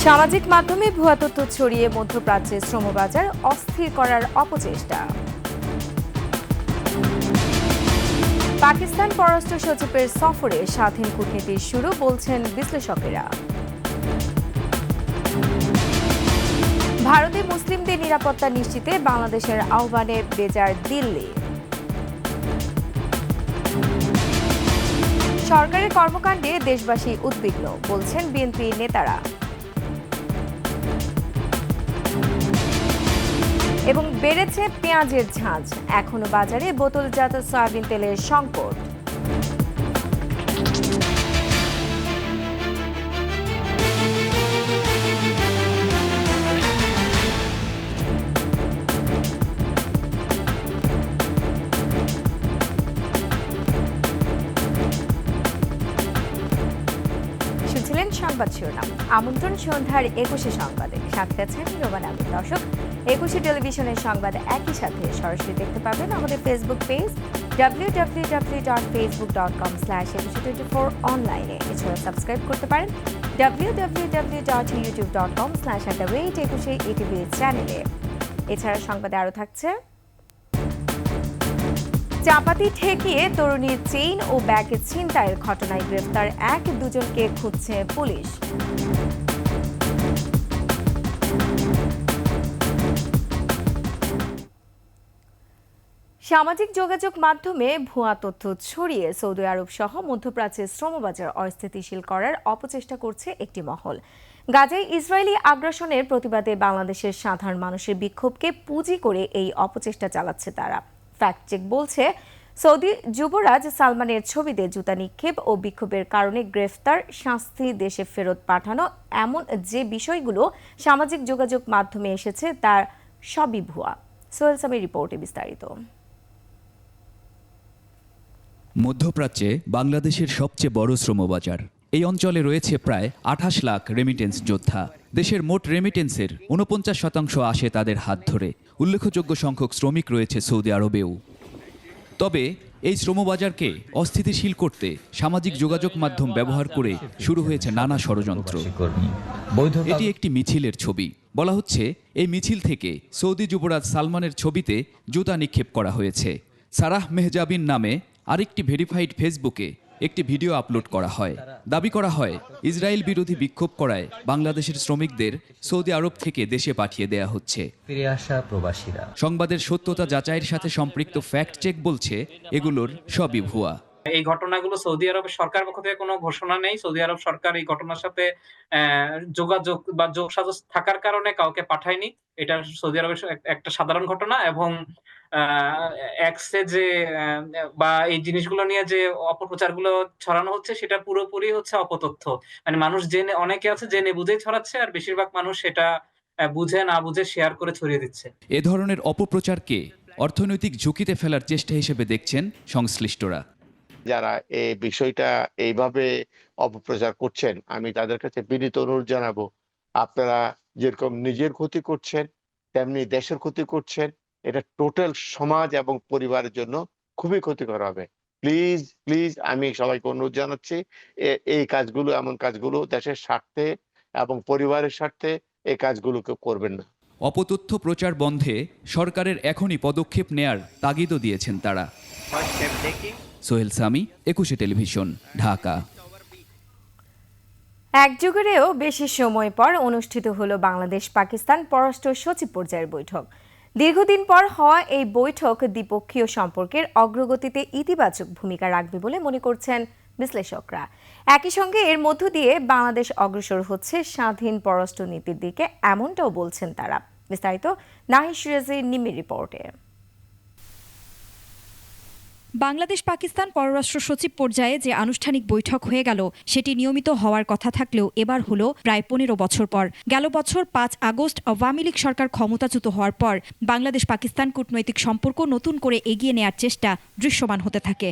সামাজিক মাধ্যমে ভুয়া তথ্য ছড়িয়ে মধ্যপ্রাচ্যের শ্রমবাজার অস্থির করার অপচেষ্টা। পাকিস্তান পররাষ্ট্র সচিবের সফরে স্বাধীন কূটনীতির শুরু বলছেন বিশ্লেষকেরা। ভারতে মুসলিমদের নিরাপত্তা নিশ্চিতে বাংলাদেশের আহ্বানে বেজার দিল্লি। সরকারের কর্মকাণ্ডে দেশবাসী উদ্বিগ্ন বলছেন বিএনপি নেতারা। এবং বেড়েছে পেঁয়াজের ঝাঁজ, এখনো বাজারে বোতলজাত সয়াবিন তেলের সংকট। শুনছিলেন সংবাদ শিরোনাম। আমন্ত্রণ সন্ধ্যার 21 সংবাদে, সাথে আছেন রোমান আমিন। দর্শক, 21 টেলিভিশনের সংবাদ একই সাথে সরাসরি দেখতে পাবেন আমাদের ফেসবুক পেজ www.facebook.com/2124 অনলাইনে। এছাড়া সাবস্ক্রাইব করতে পারেন www.youtube.com/@21 চ্যানেলে। এছাড়া সংবাদে আরও থাকছে: চাপাতি ঠেকিয়ে তরুণীর চেইন ও ব্যাগ ছিনতাইয়ের ঘটনায় গ্রেফতার দুজনকে খুঁজছে পুলিশ। সামাজিক যোগাযোগ মাধ্যমে ভুয়া তথ্য ছড়িয়ে সৌদি আরব সহ মধ্যপ্রাচ্যের শ্রমবাজার অস্থিতিশীল করার অপচেষ্টা করছে একটি মহল। গাজায় ইসরায়েলি আগ্রাসনের প্রতিবাদে বাংলাদেশের সাধারণ মানুষের বিক্ষোভকে পুঁজি করে এই অপচেষ্টা চালাচ্ছে তারা। ফ্যাক্ট চেক বলছে, সৌদি যুবরাজ সালমানের ছবিতে জুতা নিক্ষেপ ও বিক্ষোভের কারণে গ্রেফতার, শাস্তি, দেশে ফেরত পাঠানো, এমন যে বিষয়গুলো সামাজিক যোগাযোগ মাধ্যমে এসেছে তার সবই ভুয়া। সোহেল সামির রিপোর্টে বিস্তারিত। মধ্যপ্রাচ্যে বাংলাদেশের সবচেয়ে বড় শ্রমবাজার। এই অঞ্চলে রয়েছে প্রায় 28 লাখ রেমিটেন্স যোদ্ধা। দেশের মোট রেমিটেন্সের 49% আসে তাদের হাত ধরে। উল্লেখযোগ্য সংখ্যক শ্রমিক রয়েছে সৌদি আরবেও। তবে এই শ্রমবাজারকে অস্থিতিশীল করতে সামাজিক যোগাযোগ মাধ্যম ব্যবহার করে শুরু হয়েছে নানা ষড়যন্ত্র। এটি একটি মিছিলের ছবি। বলা হচ্ছে, এই মিছিল থেকে সৌদি যুবরাজ সালমানের ছবিতে জুতা নিক্ষেপ করা হয়েছে। সারাহ মেহজাবিন নামে আরেকটি ভেরিফাইড ফেসবুকে একটি ভিডিও আপলোড করা হয়। দাবি করা হয়, ইসরায়েল বিরোধী বিক্ষোভ করায় বাংলাদেশের শ্রমিকদের সৌদি আরব থেকে দেশে পাঠিয়ে দেয়া হচ্ছে। ফিরে আসা প্রবাসীরা। সংবাদের সত্যতা যাচাইয়ের সাথে সম্পৃক্ত ফ্যাক্ট চেক বলছে, এগুলোর সবই ভুয়া। এই ঘটনাগুলো সৌদি আরবের সরকার পক্ষ থেকে কোনো ঘোষণা নেই। সৌদি আরব সরকার এই ঘটনার সাথে যোগাযোগ বা যোগসাজশ থাকার কারণে কাউকে পাঠায়নি। এটা সৌদি আরবের একটা সাধারণ ঘটনা। এবং এক্সে যে বা এই জিনিসগুলো নিয়ে যে অপপ্রচারগুলো ছড়ানো হচ্ছে, সেটা পুরোপুরি হচ্ছে অপতথ্য। মানে মানুষ জেনে, অনেকে আছে জেনে বুঝেই ছড়াচ্ছে, আর বেশিরভাগ মানুষ সেটা বুঝে না বুঝে শেয়ার করে ছড়িয়ে দিচ্ছে। এ ধরনের অপপ্রচারকে অর্থনৈতিক ঝুঁকিতে ফেলার চেষ্টা হিসেবে দেখছেন সংশ্লিষ্টরা। যারা এই বিষয়টা এইভাবে অপপ্রচার করছেন, আমি তাদের কাছে বিনীত অনুরোধ জানাবো, আপনারা যেরকম নিজের ক্ষতি করছেন তেমনি দেশের ক্ষতি করছেন। এটা টোটাল সমাজ এবং পরিবারের জন্য খুবই ক্ষতিকর হবে। প্লিজ প্লিজ আমি সবাইকে অনুরোধ জানাচ্ছি, এই কাজগুলো, এমন কাজগুলো দেশের স্বার্থে এবং পরিবারের স্বার্থে এই কাজগুলো কেউ করবেন না। অপতথ্য প্রচার বন্ধে সরকারের এখনই পদক্ষেপ নেয়ার তাগিদও দিয়েছেন তারা। সোহেল সামি, 21 টেলিভিশন, ঢাকা। এক যুগেরও বেশি সময় পর অনুষ্ঠিত হলো বাংলাদেশ পাকিস্তান পররাষ্ট্র সচিব পর্যায়ের বৈঠক। দীর্ঘদিন পর হওয়া এই বৈঠক দ্বিপক্ষীয় সম্পর্কের অগ্রগতিতে ইতিবাচক ভূমিকা রাখবে বলে মনে করছেন বিশ্লেষকরা। একই সঙ্গে এর মধ্য দিয়ে বাংলাদেশ অগ্রসর হচ্ছে স্বাধীন পররাষ্ট্র নীতির দিকে, এমনটাও বলছেন তারা। বিস্তারিত নাহিদ রিয়াজের নিমির রিপোর্টে। বাংলাদেশ পাকিস্তান পররাষ্ট্র সচিব পর্যায়ে যে আনুষ্ঠানিক বৈঠক হয়ে গেল, সেটি নিয়মিত হওয়ার কথা থাকলেও এবার হলো প্রায় 15 বছর পর। গেল বছর 5 আগস্ট আওয়ামী লীগ সরকার ক্ষমতাচ্যুত হওয়ার পর বাংলাদেশ পাকিস্তান কূটনৈতিক সম্পর্ক নতুন করে এগিয়ে নেয়ার চেষ্টা দৃশ্যমান হতে থাকে।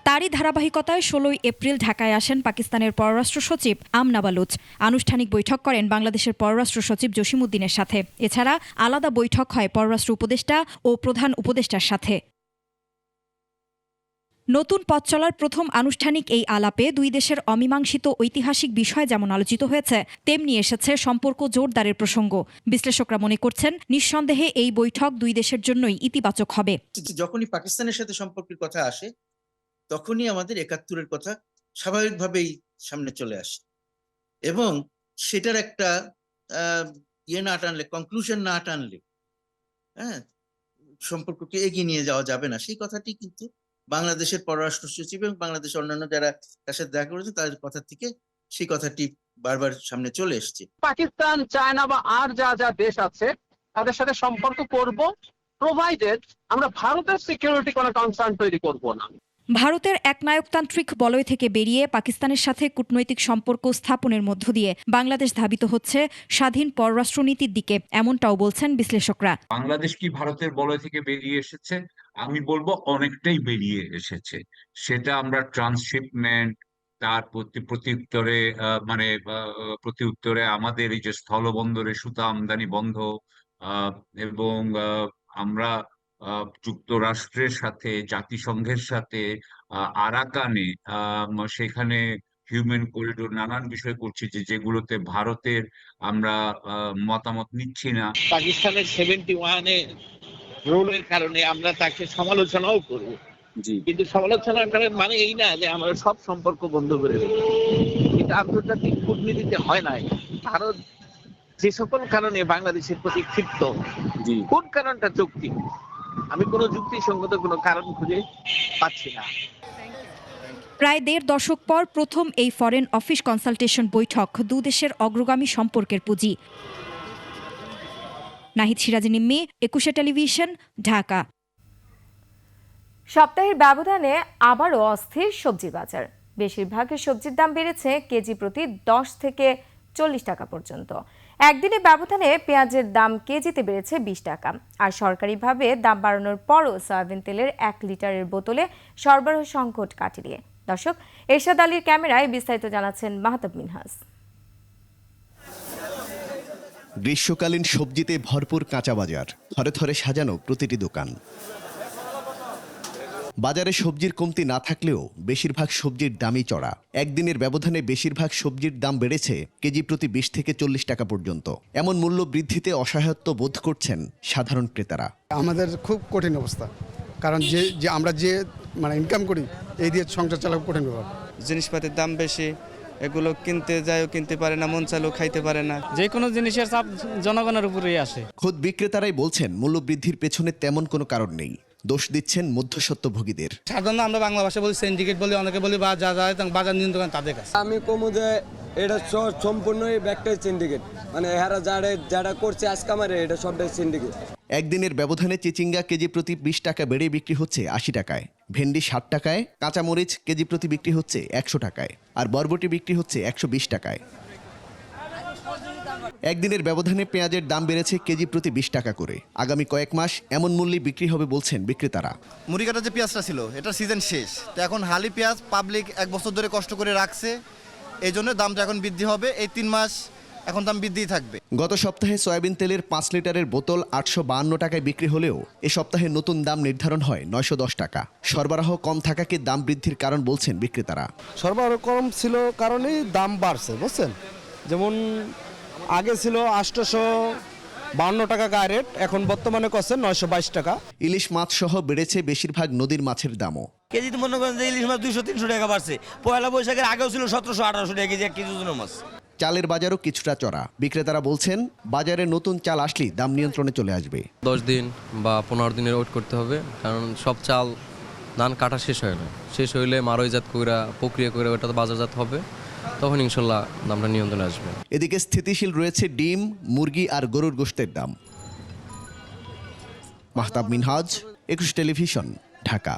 তারই ধারাবাহিকতায় 16 এপ্রিল ঢাকায় আসেন পাকিস্তানের পররাষ্ট্র সচিব আমনা বালুচ। আনুষ্ঠানিক বৈঠক করেন বাংলাদেশের পররাষ্ট্র সচিব জসিমউদ্দিনের সাথে। এছাড়া আলাদা বৈঠক হয় পররাষ্ট্র উপদেষ্টা ও প্রধান উপদেষ্টার সাথে। নতুন পথ চলার প্রথম আনুষ্ঠানিক এই আলাপে দুই দেশের অমীমাংসিত ঐতিহাসিক বিষয় যেমন আলোচিত হয়েছে, তেমনি এসেছে সম্পর্ক জোরদারের প্রসঙ্গ। বিশ্লেষকরা মনে করছেন, নিঃসন্দেহে এই বৈঠক দুই দেশের জন্যই ইতিবাচক হবে। যখনই পাকিস্তানের সাথে সম্পর্কের কথা আসে, তখনই আমাদের ৭১-এর কথা স্বাভাবিকভাবেই সামনে চলে আসে, এবং সেটার একটা না টানলে, কনক্লুশন না টানলে সম্পর্ককে এগিয়ে নিয়ে যাওয়া যাবে না। সেই কথাটি কিন্তু বাংলাদেশের পররাষ্ট্র সচিব এবং বাংলাদেশের অন্যান্য যারা তার সাথে দেখা করেছে তাদের কথা থেকে সেই কথাটি বারবার সামনে চলে এসছে। পাকিস্তান, চায়না বা আর যা যা দেশ আছে তাদের সাথে সম্পর্ক করব, প্রোভাইডেড আমরা ভারতের সিকিউরিটি কোনো কনসার্ন তৈরি করব না। ভারতের একনায়কতান্ত্রিক বলয় থেকে বেরিয়ে পাকিস্তানের সাথে কূটনৈতিক সম্পর্ক স্থাপনের মধ্য দিয়ে বাংলাদেশ ধাবিত হচ্ছে স্বাধীন পররাষ্ট্রনীতির দিকে, এমনটাও বলছেন বিশ্লেষকরা। বাংলাদেশ কি ভারতের বলয় থেকে বেরিয়ে এসেছে? আমি বলবো অনেকটাই বেরিয়ে এসেছে। সেটা আমরা ট্রান্সশিপমেন্ট, তার প্রতি উত্তরে আমাদের এই যে স্থলবন্দরে সুতা আমদানি বন্ধ, এবং আমরা যুক্তরাষ্ট্রের সাথে, জাতিসংঘের সাথে, আরাকানে সেখানে হিউম্যান করিডোর নানান বিষয় করছি যেগুলোতে ভারতের আমরা মতামত নিচ্ছি না। পাকিস্তানের 71-এ রোলের কারণে আমরা তাকে সমালোচনাও করব, কিন্তু সমালোচনা করার মানে এই না যে আমরা সব সম্পর্ক বন্ধ করে দেব। এটা আন্তর্জাতিক কূটনীতিতে হয় নাই। ভারত যে সকল কারণে বাংলাদেশের প্রতি ক্ষিপ্ত, কোন কারণটা যৌক্তিক? আমি কোনো যুক্তিসঙ্গত কোনো কারণ খুঁজে পাচ্ছি না। প্রায় ১.৫ দশক পর প্রথম এই ফরেন অফিস কনসালটেশন বৈঠক দুদেশের অগ্রগামী সম্পর্কের পুঁজি। নাহিদ সিরাজ নিম্মি, ২১ টেলিভিশন, ঢাকা। সপ্তাহের ব্যবধানে আবারও অস্থির সবজি বাজার। বেশিরভাগ সবজির দাম বেড়েছে কেজি প্রতি ১০ থেকে ৪০ টাকা পর্যন্ত। একদিনে ব্যবধানে পেঁয়াজের দাম কেজিতে বেড়েছে ২০ টাকা। আর সরকারিভাবে দাম বাড়ানোর পরও সয়াবিন তেলের ১ লিটারের বোতলে সরবরাহ সংকট কাটিয়ে। দর্শক, এরশাদ আলীর ক্যামেরায় বিস্তারিত জানাচ্ছেন মাহতাব মিনহাজ। গ্রীষ্মকালীন সবজিতে ভরপুর কাঁচা বাজার, থরে থরে সাজানো প্রতিটি দোকান। বাজারে সবজির কমতি না থাকলেও বেশিরভাগ সবজির দামই চড়া। একদিনের ব্যবধানে বেশিরভাগ সবজির দাম বেড়েছে কেজি প্রতি ২০ থেকে ৪০ টাকা পর্যন্ত। এমন মূল্য বৃদ্ধিতে অসহায়ত্ব বোধ করছেন সাধারণ ক্রেতারা। আমাদের খুব কঠিন অবস্থা, কারণ যে আমরা যে ইনকাম করি এই দিয়ে সংসার চালানো কঠিন ব্যাপার। জিনিসপাতির দাম বেশি, এগুলো কিনতে যায়ও কিনতে পারে না, মন চাইলেও খাইতে পারে না। যে কোনো জিনিসের চাপ জনগণের উপরেই আসে। খোদ বিক্রেতারাই বলছেন মূল্য বৃদ্ধির পেছনে তেমন কোনো কারণ নেই। দোষ দিচ্ছেন মধ্যস্বত্বভোগীদের। সাধারণত আমরা বাংলা ভাষা বলি সিন্ডিকেট বলি, অনেকে বলি বাজার নিয়ন্ত্রণ তাদের কাছে। আমি কমু যে এটা সম্পূর্ণই ব্যাকটাই সিন্ডিকেট, এরা যারা করছে আজকে আমার এটা সবটাই সিন্ডিকেট। একদিনের ব্যবধানে চিচিঙ্গা কেজি প্রতি ২০ টাকা বেড়ে বিক্রি হচ্ছে ৮০ টাকায়, ভেন্ডি ৬০ টাকায়, কাঁচামরিচ কেজি প্রতি বিক্রি হচ্ছে ১০০ টাকায়, আর বরবটি বিক্রি হচ্ছে ১২০ টাকায়। একদিনের ব্যবধানে পেঁয়াজের দাম বেড়েছে কেজি প্রতি ২০ টাকা করে। আগামী কয়েক মাস এমন মূল্যে বিক্রি হবে বলছেন বিক্রেতারা। মুড়িকাটা যে পেঁয়াজটা ছিল এটা সিজন শেষ, তো এখন হালি পেঁয়াজ পাবলিক ১ বছর ধরে কষ্ট করে রাখছে, এই জন্য দামটা এখন বৃদ্ধি হবে। এই ৩ মাস এখন দাম বৃদ্ধিই থাকবে। গত সপ্তাহে সয়াবিন তেলের ৫ লিটারের বোতল ৮৫২ টাকায় বিক্রি হলেও এ সপ্তাহে নতুন দাম নির্ধারণ হয় ৯১০ টাকা। সরবরাহ কম থাকাকে দাম বৃদ্ধির কারণ বলছেন বিক্রেতারা। সরবরাহ কম ছিল কারণেই দাম বাড়ছে, বুঝছেন। যেমন আগে ছিল ৮৫২ টাকা গায়ে রেট, এখন বর্তমানে করছে ৯২২ টাকা। ইলিশ মাছ সহ বেড়েছে বেশিরভাগ নদীর মাছের দামও। কেজিতে মনে করেন যে ইলিশ মাছ ২০০-৩০০ টাকা বাড়ছে। পয়লা বৈশাখের আগেও ছিল ১৭০০-১৮০০ টাকা কেজি এক কেজি ওজনের মাছ। চালের বাজারও কিছুটা চড়া। বিক্রেতারা বলছেন বাজারে নতুন চাল আসলেই দাম নিয়ন্ত্রণে চলে আসবে। ১০ দিন বা ১৫ দিনের ওয়েট করতে হবে, কারণ সব চাল ধান কাটা শেষ হয় না। শেষ হইলে মারৈজাত করে প্রক্রিয়া করে ওটা বাজারজাত হবে, তখন ইনশাল্লাহ দামটা নিয়ন্ত্রণে আসবে। এদিকে স্থিতিশীল রয়েছে ডিম, মুরগি আর গরুর গোশতের দাম। মাহতাব মিনহাজ, ২১ টেলিভিশন, ঢাকা।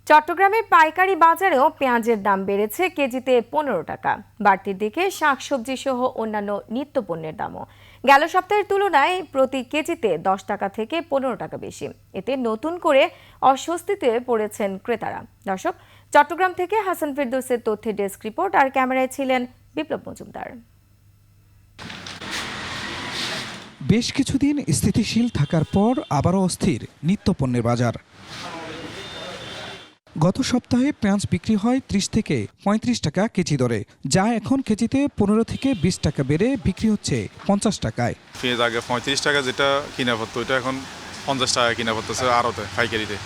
চট্টগ্রামের পাইকারি বাজারেও পেঁয়াজের দাম বেড়েছে কেজিতে ১৫ টাকা। বাড়তির দিকে শাকসবজি সহ অন্যান্য নিত্যপণ্যের দামও গেল সপ্তাহের তুলনায় প্রতি কেজিতে ১০ টাকা থেকে ১৫ টাকা বেশি। এতে নতুন করে অস্বস্তিতে পড়েছেন ক্রেতারা। দর্শক, চট্টগ্রাম থেকে হাসান ফেরদৌসের তথ্যের ডেস্ক রিপোর্ট, আর ক্যামেরায় ছিলেন বিপ্লব মজুমদার। বেশ কিছুদিন স্থিতিশীল থাকার পর আবারও অস্থির নিত্যপণ্যের বাজার। গত সপ্তাহে পেঁয়াজ বিক্রি হয় 30 থেকে 35 টাকা কেজি দরে, যা এখন কেজিতে 15 থেকে 20 টাকা বেড়ে বিক্রি হচ্ছে 50 টাকায়। পেঁয়াজ আগে 35 টাকা যেটা কিনা পড়তো, এটা এখন 50 টাকা কিনা পড়তেছে আড়তে পাইকারিতে।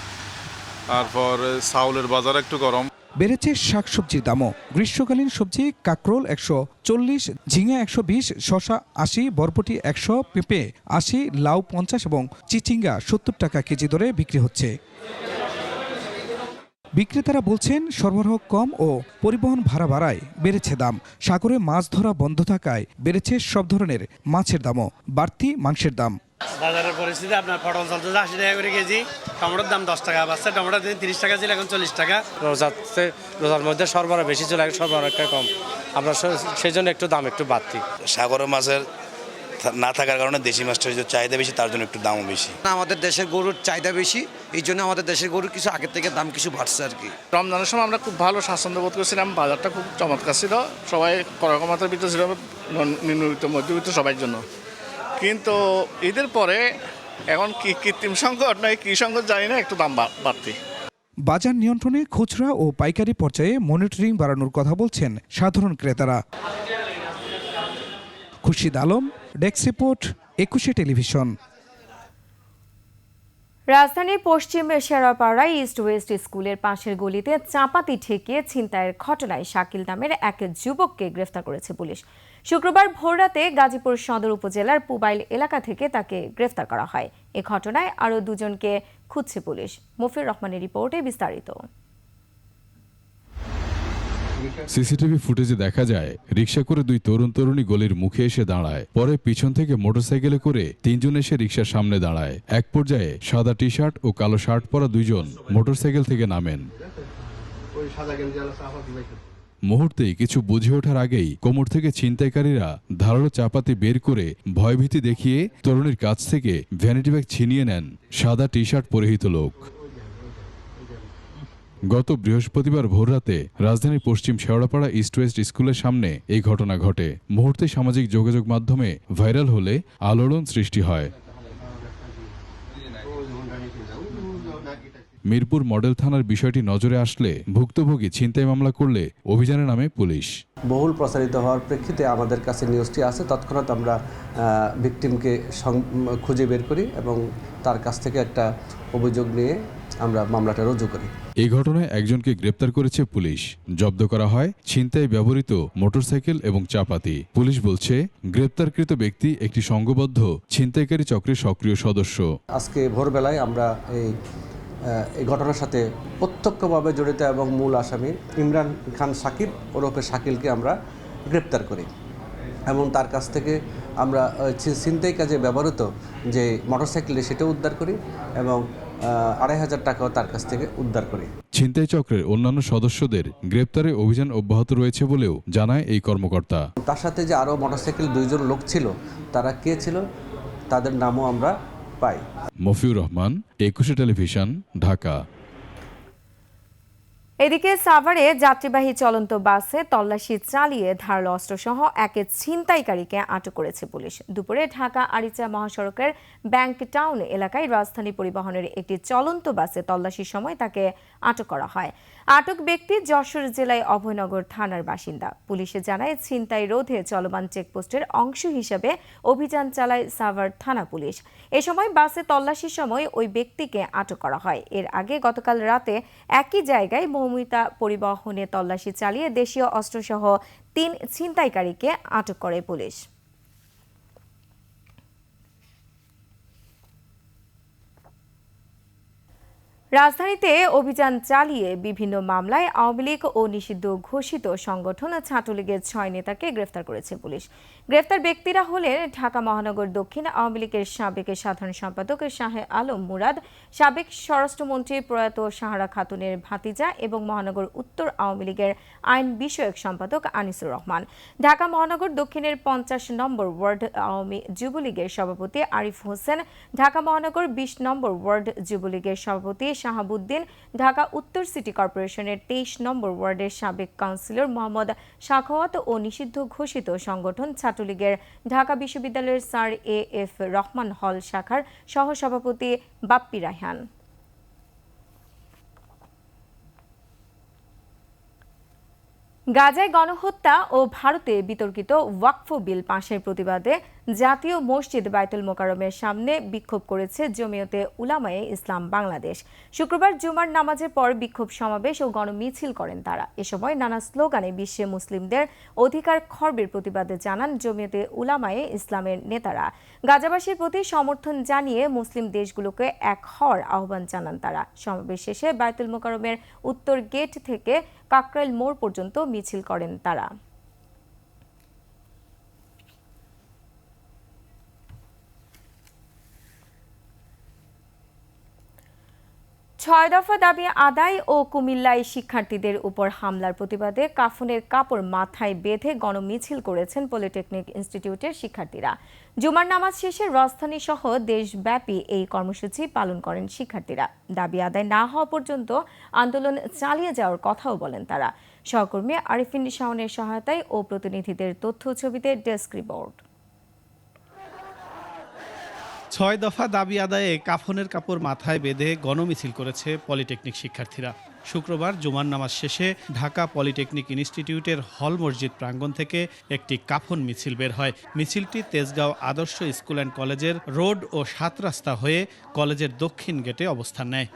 তারপর চাউলের বাজার একটু গরম। বেড়েছে শাকসবজির দামও। গ্রীষ্মকালীন সবজি কাকরোল 140, ঝিঙে 120, শসা 80, বরবটি 100, পেঁপে 80, লাউ 50 এবং চিচিঙ্গা 70 টাকা কেজি দরে বিক্রি হচ্ছে। বিক্রেতারা বলছেন সরবরাহ কম ও পরিবহন ভাড়া বাড়ায় বেড়েছে দাম। সাগরে মাছ ধরা বন্ধ থাকায় বেড়েছে সব ধরনের মাছের দামও, বাড়তি মাংসের দাম। বাজারের পরিস্থিতি আপনার পটল চলতেছে 80 টাকা করে কেজি, টমেটোর দাম 10 টাকা বাড়ছে, টমেটো 30 টাকা ছিল এখন 40 টাকা। রোজার মধ্যে সরবরাহ বেশি ছিল, এখন সরবরাহ একটা কম, আমরা সেই জন্য একটু দাম একটু বাড়তি। সাগরের মাছের না থাকার কারণে দেশি মাছটার যে চাহিদা বেশি, তার জন্য একটু দামও বেশি। আমাদের দেশের গরুর চাহিদা বেশি, এই জন্য আমাদের দেশের গরুর কিছু আগের থেকে দাম কিছু বাড়ছে আর কি। রমজানের সময় আমরা খুব ভালো স্বাচ্ছন্দ্য বোধ করছিলাম, বাজারটা খুব চমৎকার ছিল, সবাই কর্মকর্তার ভিতরে ছিল, নিম্নবিত্ত মধ্যবিত্ত সবার জন্য। কিন্তু ঈদের পরে এখন কি কৃত্রিম সংকট নয় কি সংকট জানি না, একটু দাম বাড়তি। বাজার নিয়ন্ত্রণে খুচরা ও পাইকারি পর্যায়ে মনিটরিং বাড়ানোর কথা বলছেন সাধারণ ক্রেতারা। Khurshid Alam, desk report, 21 television. রাজধানীর পশ্চিম শেরাপাড়ায় ইস্ট ওয়েস্ট স্কুলের পাশের গলিতে চাপাতি ঠেকিয়ে ছিনতাইয়ের ঘটনায় শাকিল নামের এক যুবককে গ্রেফতার করেছে পুলিশ। শুক্রবার ভোররাতে গাজীপুর সদর উপজেলার পুবাইল এলাকা থেকে তাকে গ্রেফতার করা হয়। এ ঘটনায় আরও দুজনকে খুঁজছে পুলিশ। মফির রহমানের রিপোর্টে বিস্তারিত। সিসিটিভি ফুটেজে দেখা যায় রিকশা করে দুই তরুণ তরুণী গলির মুখে এসে দাঁড়ায়। পরে পিছন থেকে মোটরসাইকেলে করে তিনজন এসে রিকশার সামনে দাঁড়ায়। এক পর্যায়ে সাদা টি শার্ট ও কালো শার্ট পরা দুইজন মোটরসাইকেল থেকে নামেন। মুহূর্তেই কিছু বুঝে ওঠার আগেই কোমর থেকে ছিনতাইকারীরা ধারালো চাপাতি বের করে ভয়ভীতি দেখিয়ে তরুণীর কাছ থেকে ভ্যানিটি ব্যাগ ছিনিয়ে নেন সাদা টি শার্ট পরিহিত লোক। গত বৃহস্পতিবার ভোররাতে রাজধানীর পশ্চিম শেওড়াপাড়া ইস্ট ওয়েস্ট স্কুলের সামনে এই ঘটনা ঘটে। মুহূর্তে সামাজিক যোগাযোগ মাধ্যমে ভাইরাল হলে আলোড়ন সৃষ্টি হয়। মিরপুর মডেল থানার বিষয়টি নজরে আসলে ভুক্তভোগী ছিনতাই মামলা করলে অভিযানে নামে পুলিশ। বহুল প্রচারিত হওয়ার প্রেক্ষিতে আমাদের কাছে নিউজটি আসে, তৎক্ষণাৎ আমরা ভিকটিমকে খুঁজে বের করি এবং তার কাছ থেকে একটা অভিযোগ নিয়ে আমরা মামলাটা রুজু করি। এই ঘটনায় একজনকে গ্রেপ্তার করেছে পুলিশ। জব্দ করা হয় ছিনতাই ব্যবহৃত মোটরসাইকেল এবং চাপাতি। পুলিশ বলছে গ্রেপ্তারকৃত ব্যক্তি একটি সংঘবদ্ধ ছিনতাইকারী চক্রের সক্রিয় সদস্য। আজকে ভোরবেলায় আমরা এই ঘটনার সাথে প্রত্যক্ষভাবে জড়িত এবং মূল আসামি ইমরান খান সাকিব ওরফে শাকিলকে আমরা গ্রেপ্তার করি এবং তার কাছ থেকে আমরা ছিনতাই কাজে ব্যবহৃত যে মোটরসাইকেলটি সেটাও উদ্ধার করি এবং ২৫০০ টাকাও তার কাছ থেকে উদ্ধার করি। ছিনতাই চক্রের অন্যান্য সদস্যদের গ্রেপ্তারে অভিযান অব্যাহত রয়েছে বলেও জানায় এই কর্মকর্তা। তার সাথে যে আরও মোটরসাইকেল দুইজন লোক ছিল, তারা কে ছিল তাদের নামও আমরা পাই। মফিউর রহমান, ২১ টেলিভিশন, ঢাকা। এদিকে সাভারে যাত্রীবাহী চলন্ত বাসে তল্লাশি চালিয়ে ধারালো অস্ত্রসহ এক ছিনতাইকারীকে আটক করেছে পুলিশ। দুপুরে ঢাকা আরিচা মহাসড়কের ব্যাংক টাউন এলাকায় রাজধানী পরিবহনের একটি চলন্ত বাসে তল্লাশির সময় তাকে আটক করা হয়। আটক ব্যক্তি যশোর জেলায় অভয়নগর থানার বাসিন্দা। পুলিশে জানায় ছিনতাই রোধে চলমান চেকপোস্টের অংশ হিসেবে অভিযান চালায় সাভার থানা পুলিশ। এ সময় বাসে তল্লাশির সময় ওই ব্যক্তিকে আটক করা হয়। এর আগে গতকাল রাতে একই জায়গায় মৌমিতা পরিবহনে তল্লাশি চালিয়ে দেশীয় অস্ত্রসহ ৩ ছিনতাইকারীকে আটক করে পুলিশ। রাজধানীতে অভিযান চালিয়ে বিভিন্ন মামলায় আওয়ামী লীগ ও নিষিদ্ধ ঘোষিত সংগঠন ছাত্রলীগের ৬ নেতাকে গ্রেফতার করেছে পুলিশ। গ্রেফতার ব্যক্তিরা হলেন ঢাকা মহানগর দক্ষিণ আওয়ামী লীগের সাবেক সাধারণ সম্পাদক শাহে আলম মুরাদ, সাবেক স্বরাষ্ট্রমন্ত্রী প্রয়াত সাহারা খাতুনের ভাতিজা এবং মহানগর উত্তর আওয়ামী লীগের আইন বিষয়ক সম্পাদক আনিসুর রহমান। ঢাকা মহানগর দক্ষিণের ৫০ নম্বর ওয়ার্ড আওয়ামী যুবলীগের সভাপতি আরিফ হোসেন, ঢাকা মহানগর ২০ নম্বর ওয়ার্ড যুবলীগের সভাপতি শাহাবুদ্দিন, ঢাকা উত্তর সিটি কর্পোরেশনের ২৩ নম্বর ওয়ার্ডের সাবেক কাউন্সিলর মোহাম্মদ সাখাওয়াত ও নিষিদ্ধ ঘোষিত সংগঠন ছাত্রলীগের ঢাকা বিশ্ববিদ্যালয়ের স্যার এ.এফ. রহমান হল শাখার সহসভাপতি বাপ্পি রায়হান। গাজায় গণহত্যা ও ভারতে বিতর্কিত ওয়াকফ বিল পাশের প্রতিবাদে জাতীয় মসজিদ বায়তুল মোকাররমের সামনে বিক্ষোভ করেছে জমিয়তে উলামায়ে ইসলাম বাংলাদেশ। শুক্রবার জুমার নামাজের পর বিক্ষোভ সমাবেশ ও গণমিছিল করেন তারা। এ সময় নানা স্লোগানে বিশ্বে মুসলিমদের অধিকার খর্বের প্রতিবাদে জানান জমিয়তে উলামায়ে ইসলামের নেতারা। গাজাবাসীর প্রতি সমর্থন জানিয়ে মুসলিম দেশগুলোকে এক হওয়ার আহ্বান জানান তারা। সমাবেশ শেষে বায়তুল মোকাররমের উত্তর গেট থেকে কাকরাইল মোড় পর্যন্ত মিছিল করেন তারা। ৬ দফা দাবি আদায় ও কুমিল্লায় শিক্ষার্থীদের উপর হামলার প্রতিবাদে কাফনের কাপড় মাথায় বেঁধে গণমিছিল করেছেন পলিটেকনিক ইনস্টিটিউটের শিক্ষার্থীরা। জুমার নামাজ শেষে রাজধানী সহ দেশব্যাপী এই কর্মসূচি পালন করেন শিক্ষার্থীরা। দাবি আদায় না হওয়া পর্যন্ত আন্দোলন চালিয়ে যাওয়ার কথাও বলেন তারা। সহকর্মী আরিফিন শাওনের সহায়তায় ও প্রতিনিধিদের তথ্য ছবিতে ডেস্ক রিপোর্ট। ৬ দফা দাবি আদায়ে কাফনের কাপড় মাথায় বেঁধে গণমিছিল করেছে পলিটেকনিক শিক্ষার্থীরা। শুক্রবার জুমার নামাজ শেষে ঢাকা পলিটেকনিক ইনস্টিটিউটের হল মসজিদ প্রাঙ্গণ থেকে একটি কাফন মিছিল বের হয়। মিছিলটি তেজগাঁও আদর্শ স্কুল অ্যান্ড কলেজের রোড ও ৭ রাস্তা হয়ে কলেজের দক্ষিণ গেটে অবস্থান নেয়।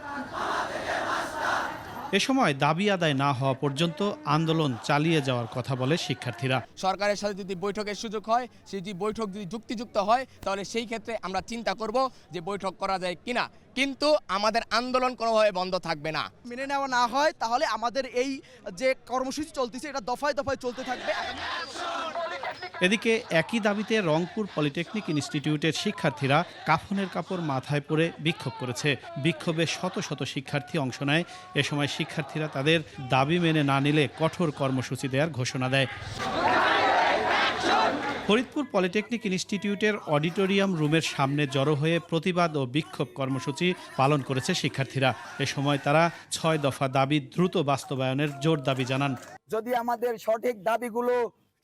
এ সময় দাবি আদায় না হওয়া পর্যন্ত আন্দোলন চালিয়ে যাওয়ার কথা বলে শিক্ষার্থীরা। সরকারের সাথে যদি বৈঠকের সুযোগ হয়, যদি বৈঠক যদি যুক্তিযুক্ত হয়, তাহলে সেই ক্ষেত্রে আমরা চিন্তা করব যে বৈঠক করা যায় কিনা, কিন্তু আমাদের আন্দোলন কোনোভাবে বন্ধ থাকবে না। মেনে নেওয়া না হয় তাহলে আমাদের এই যে কর্মসূচি চলতেছে এটা দফায় দফায় চলতে থাকবে। এদিকে একই দাবিতে রংপুর পলিটেকনিক ইনস্টিটিউটের শিক্ষার্থীরা কাফনের কাপড় মাথায় পরে বিক্ষোভ করেছে। বিক্ষোভে শত শত শিক্ষার্থী অংশ নেয়। এ সময় শিক্ষার্থীরা তাদের দাবি মেনে না নিলে কঠোর কর্মসূচি দেওয়ার ঘোষণা দেয়। ফরিদপুর পলিটেকনিক ইনস্টিটিউটের অডিটোরিয়াম রুমের সামনে জড়ো হয়ে প্রতিবাদ ও বিক্ষোভ কর্মসূচি পালন করেছে শিক্ষার্থীরা। এ সময় তারা ৬ দফা দাবি দ্রুত বাস্তবায়নের জোর দাবি জানান। যদি আমাদের সঠিক দাবিগুলো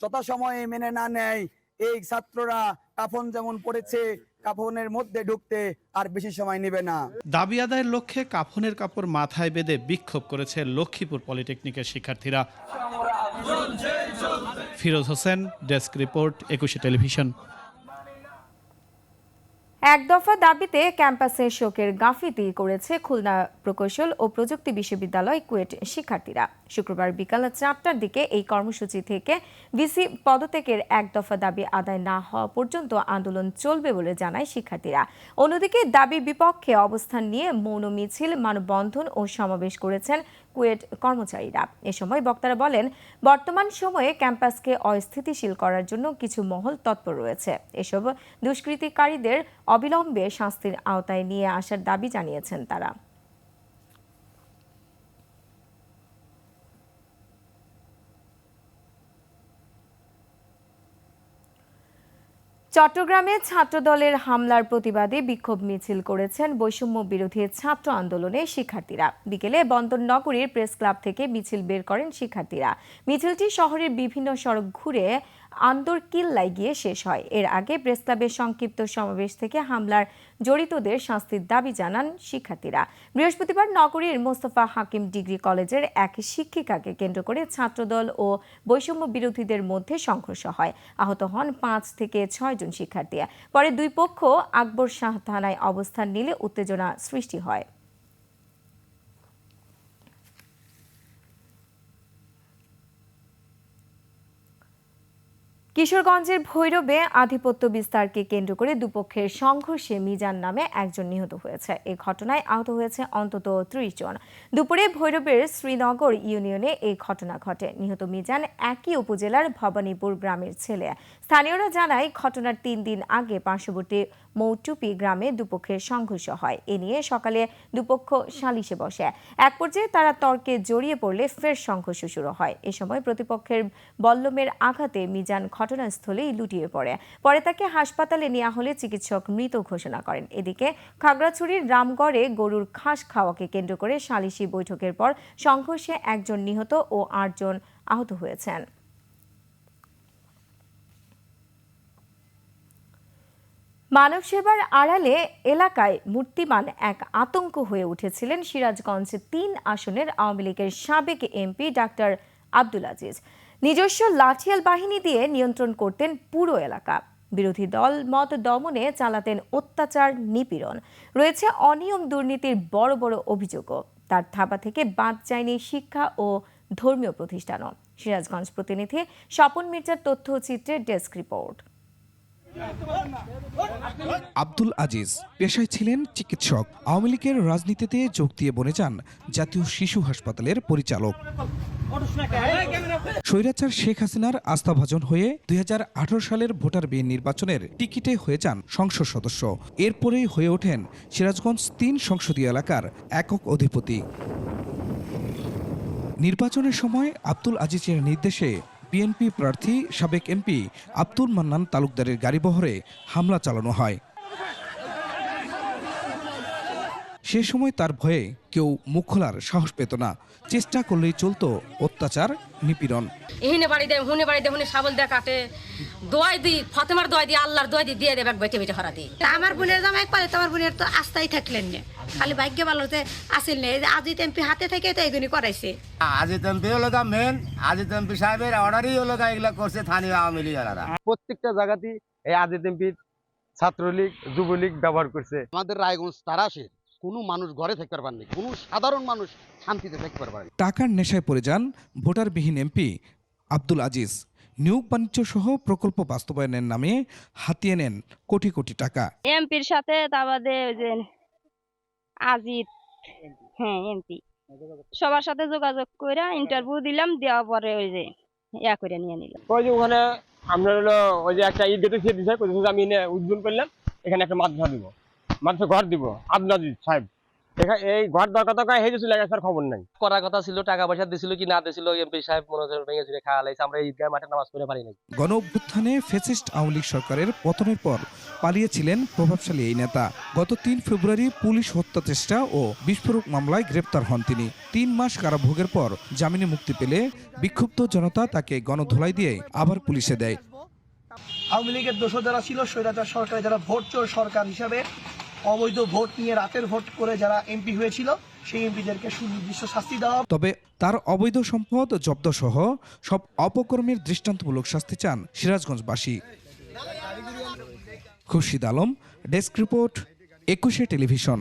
যথাসময়ে মেনে না নেয়, এই ছাত্ররা কাফন যেমন পড়েছে কাফনের মধ্যে ঢুকতে আর বেশি সময় নেবে না। দাবি আদায়ের লক্ষ্যে কাফনের কাপড় মাথায় বেঁধে বিক্ষোভ করেছে লক্ষ্মীপুর পলিটেকনিকের শিক্ষার্থীরা। Firoz Hossain, desk report, ২১ television. এক দফা দাবিতে ক্যাম্পাসে শোকের গাফিতি করেছে খুলনা প্রকৌশল ও প্রযুক্তি বিশ্ববিদ্যালয় কুয়েট শিক্ষার্থীরা। শুক্রবার বিকাল ৪টার দিকে এই কর্মসূচি থেকে ভিসি পদত্যাগের এক দফা দাবি আদায় না হওয়া পর্যন্ত আন্দোলন চলবে বলে জানায় শিক্ষার্থীরা। অন্যদিকে দাবির বিপক্ষে অবস্থান নিয়ে মৌন মিছিল, মানববন্ধন ও সমাবেশ করেছেন কুয়েট কর্মচারীরা। এ সময় বক্তারা বলেন, বর্তমান সময়ে ক্যাম্পাসকে অস্থিতিশীল করার জন্য কিছু মহল তৎপর রয়েছে। এসব দুষ্কৃতিকারীদের অবিলম্বে শাস্তির আওতায় নিয়ে আসার দাবি জানিয়েছেন তারা। চট্টগ্রামে ছাত্রদলের হামলার প্রতিবাদে বিক্ষোভ মিছিল করেছেন বৈষম্য বিরোধী ছাত্র আন্দোলনের শিক্ষার্থীরা। বিকেলে বন্দরনগরীর প্রেস ক্লাব থেকে মিছিল বের করেন শিক্ষার্থীরা। মিছিলটি শহরের বিভিন্ন সড়ক ঘুরে আন্দরকিল্লায় গিয়ে শেষ হয়। এর আগে প্রেস ক্লাবের সংক্ষিপ্ত সমাবেশ থেকে হামলার জড়িতদের শাস্তির দাবি জানান শিক্ষার্থীরা। বৃহস্পতিবার নগরীর মোস্তফা হাকিম ডিগ্রি কলেজের এক শিক্ষিকাকে কেন্দ্র করে ছাত্রদল ও বৈষম্য বিরোধীদের মধ্যে সংঘর্ষ হয়। আহত হন ৫ থেকে ৬ জন শিক্ষার্থী। পরে দুই পক্ষ আকবর শাহ থানায় অবস্থান নিলে উত্তেজনা সৃষ্টি হয়। কিশোরগঞ্জের ভৈরবে আধিপত্য বিস্তারকে কেন্দ্র করে দুপক্ষের সংঘর্ষে মিজান নামে একজন নিহত হয়েছে। এই ঘটনায় আহত হয়েছে অন্তত ৩০ জন। দুপুরে ভৈরবের শ্রীনগর ইউনিয়নে এই ঘটনা ঘটে। নিহত মিজান একই উপজেলার ভবানীপুর গ্রামের ছেলে। স্থানীয়রা জানায়, ঘটনার ৩ দিন আগে পার্শ্ববর্তী মৌটুপি গ্রামে দুপক্ষের সংঘর্ষ হয়। এ নিয়ে সকালে দুপক্ষ সালিশে বসে। এক পর্যায়ে তারা তর্কে জড়িয়ে পড়লে ফের সংঘর্ষ শুরু হয়। এ সময় প্রতিপক্ষের বল্লমের আঘাতে মিজান ঘটনাস্থলেই লুটিয়ে পড়ে। পরে তাকে হাসপাতালে নেওয়া হলে চিকিৎসক মৃত ঘোষণা করেন। এদিকে খাগড়াছড়ির রামগড়ে গরুর ঘাস খাওয়াকে কেন্দ্র করে সালিশি বৈঠকের পর সংঘর্ষে একজন নিহত ও ৮ জন আহত হয়েছেন। মানব সেবার আড়ালে এলাকায় মূর্তিমান এক আতঙ্ক হয়ে উঠেছিলেন সিরাজগঞ্জ ৩ আসনের আওয়ামী লীগের সাবেক এমপি ডাক্তার আব্দুল আজিজ। নিজস্ব লাঠিয়াল বাহিনী দিয়ে নিয়ন্ত্রণ করতেন পুরো এলাকা। বিরোধী দল মত দমনে চালাতেন অত্যাচার, নিপীড়ন। রয়েছে অনিয়ম, দুর্নীতির বড় বড় অভিযোগও। তার থাবা থেকে বাদ যায়নি শিক্ষা ও ধর্মীয় প্রতিষ্ঠানও। সিরাজগঞ্জ প্রতিনিধি স্বপন মির্জার তথ্যচিত্রে ডেস্ক রিপোর্ট। আব্দুল আজিজ পেশায় ছিলেন চিকিৎসক। আওয়ামী লীগের রাজনীতিতে যোগ দিয়ে বনে যান জাতীয় শিশু হাসপাতালের পরিচালক। স্বৈরাচার শেখ হাসিনার আস্থাভাজন হয়ে 2018 সালের ভোটার বিহীন নির্বাচনের টিকিটে হয়ে যান সংসদ সদস্য। এরপরেই হয়ে ওঠেন সিরাজগঞ্জ 3 সংসদীয় এলাকার একক অধিপতি। নির্বাচনের সময় আব্দুল আজিজের নির্দেশে বিএনপি প্রার্থী সাবেক এমপি আব্দুল মান্নান তালুকদারের গাড়িবহরে হামলা চালানো হয়। সে সময় তার ভয়ে কেউ মুখ খোলার সাহস পেত না। চেষ্টা করলেই চলতো অত্যাচার, নিপীড়ন। এখানে বাড়ি দেয়, হুনে বাড়ি দেয়, হুনে শাবল দেয়, কাটে, দোয়াই দিই, ফাতেমার দোয়াই দিই, আল্লাহর দোয়াই দিই, দিয়ে দেবে বেটে বেটে হরা দিই। আমার বোনের জামাই পারে, তোমার বোনের তো আস্থাই থাকলেন না, খালি ভাগ্য ভালো যে আসিল নেই। আজিত এমপি হাতে থেকে তো এইগুলি করাইছে। আজিত এমপি হলো মেন, আজিত এমপি সাহেবের অর্ডারই হলো এগুলা করছে স্থানীয় আওয়ামী লীগেরা। প্রত্যেকটা জায়গাতেই এই আজিত এমপি ছাত্রলীগ, যুবলীগ ব্যবহার করছে। আমাদের রায়গঞ্জ তারাশে কোনো মানুষ ঘরে থাকতে পারেনি, কোনো সাধারণ মানুষ শান্তিতে থাকতে পারেনি। টাকার নেশায় পড়ে যান ভোটারবিহীন এমপি আব্দুল আজিজ। নিয়োগ বাণিজ্য সহ প্রকল্প বাস্তবায়নের নামে হাতিয়ে নেন কোটি কোটি টাকা। এমপির সাথে আজিত, হ্যাঁ এমপি, সবার সাথে যোগাযোগ করে ইন্টারভিউ দিলাম, দেওয়ার পরে ওই যে ইয়া করে নিয়ে নিলাম। ওই যে ওখানে আমরা হলো ওই যে একটা ঈদ গেটে দিছে, আমি উদ্বোধন করলাম, এখানে একটা মাদ্রাসা দিব, মাদ্রাসা ঘর দিব। আব্দুল আজিজ সাহেব এই ঘর দরকার হয়ে চলে গেছে, খবর নাই। করার কথা ছিল, টাকা পয়সা দিছিল কি না দিছিল এমপি সাহেব মনে ভেঙেছিল, খাওয়া লাইছে। আমরা ঈদগাহ মাঠে নামাজ পড়ে পারি নাই। গণ অভ্যুত্থানে ফ্যাসিস্ট আওয়ামী লীগ সরকারের পতনের পর পালিয়েছিলেন প্রভাবশালী এই নেতা। গত 3 ফেব্রুয়ারি পুলিশ হত্যা চেষ্টা ও বিস্ফোরক মামলায় গ্রেপ্তার হন তিনি। 3 মাস কারাভোগের পর জামিনে মুক্তি পেলে বিক্ষুব্ধ জনতা তাকে গণধোলাই দিয়ে আবার পুলিশে দেয়। আওয়ামী লীগের দোষর যারা ছিল, স্বৈরাচার সরকারে যারা ভোট চোর সরকার হিসাবে অবৈধ ভোট নিয়ে রাতের ভোট করে যারা এমপি হয়েছিল, সেই এমপিদেরকে সুনির্দিষ্ট শাস্তি দেওয়া। তবে তার অবৈধ সম্পদ জব্দ সহ সব অপকর্মের দৃষ্টান্তমূলক শাস্তি চান সিরাজগঞ্জবাসী। Khurshid Alam, desk report, 21 television.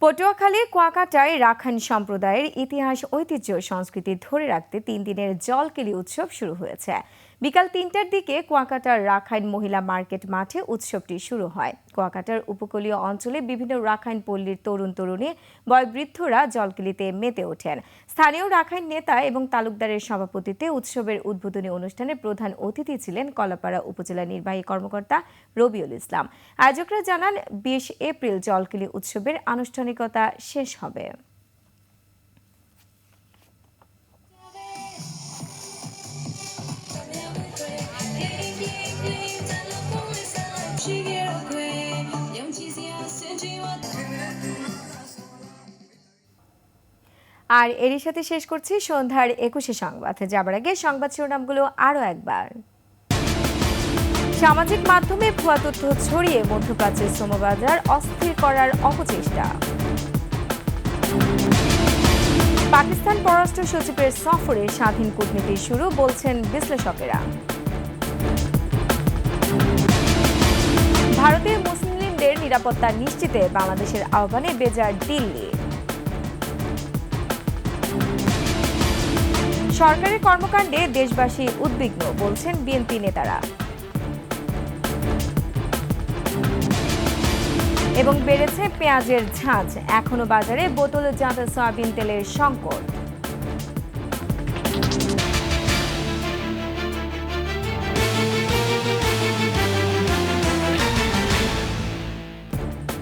Patuakhali কুয়াকাটায় রাখাইন সম্প্রদায়ের ইতিহাস, ঐতিহ্য, সংস্কৃতি ধরে রাখতে 3 দিনের জলকেলি উৎসব শুরু হয়েছে। বিকাল 3টার দিকে কুয়াকাটার রাখাইন মহিলা মার্কেট মাঠে উৎসবটি শুরু হয়। কুয়াকাটার উপকূলীয় অঞ্চলে বিভিন্ন রাখাইন পল্লীর তরুণ তরুণী, বয়োবৃদ্ধরা জলকেলিতে মেতে ওঠেন। স্থানীয় রাখাইন নেতা এবং তালুকদারের সভাপতিত্বে উৎসবের উদ্বোধনী অনুষ্ঠানে প্রধান অতিথি ছিলেন কলাপাড়া উপজেলা নির্বাহী কর্মকর্তা রবিউল ইসলাম। আয়োজকরা জানান 20 এপ্রিল জলকেলি উৎসবের আনুষ্ঠানিকতা শেষ হবে। আর এরই সাথে শেষ করছি সন্ধ্যার 21 সংবাদ। যাবার আগে সংবাদ শিরোনামগুলো আরও একবার। সামাজিক মাধ্যমে ভুয়া তথ্য ছড়িয়ে মধ্যপ্রাচ্যের শ্রমবাজার অস্থির করার অপচেষ্টা। পাকিস্তান পররাষ্ট্র সচিবের সফরে স্বাধীন কূটনীতি শুরু, বলছেন বিশ্লেষকেরা। ভারতে মুসলিমদের নিরাপত্তা নিশ্চিতে বাংলাদেশের আহ্বানে বেজার দিল্লি। সরকারের কর্মকাণ্ডে দেশবাসী উদ্বিগ্ন, বলছেন বিএনপি নেতারা। এবং বেড়েছে পেঁয়াজের ঝাঁজ, এখনো বাজারে বোতলজাত সয়াবিন তেলের সংকট।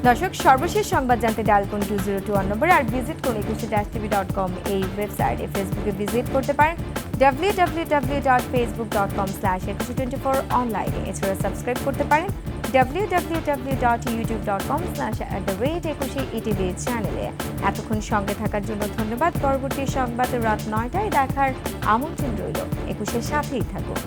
দর্শক, সর্বশেষ সংবাদ জানতে ডায়াল করুন 2021 নম্বরে, আর ভিজিট করুন 21-tv.com এই ওয়েবসাইটে। ফেসবুকে ভিজিট করতে পারেন www.facebook.com/2124 অনলাইনে। এছাড়া সাবস্ক্রাইব করতে পারেন www.youtube.com/@21etv চ্যানেলে। এতক্ষণ সঙ্গে থাকার জন্য ধন্যবাদ। পরবর্তী সংবাদ রাত 9টায় দেখার আমন্ত্রণ রইল। 21-এর সাথেই থাকুন।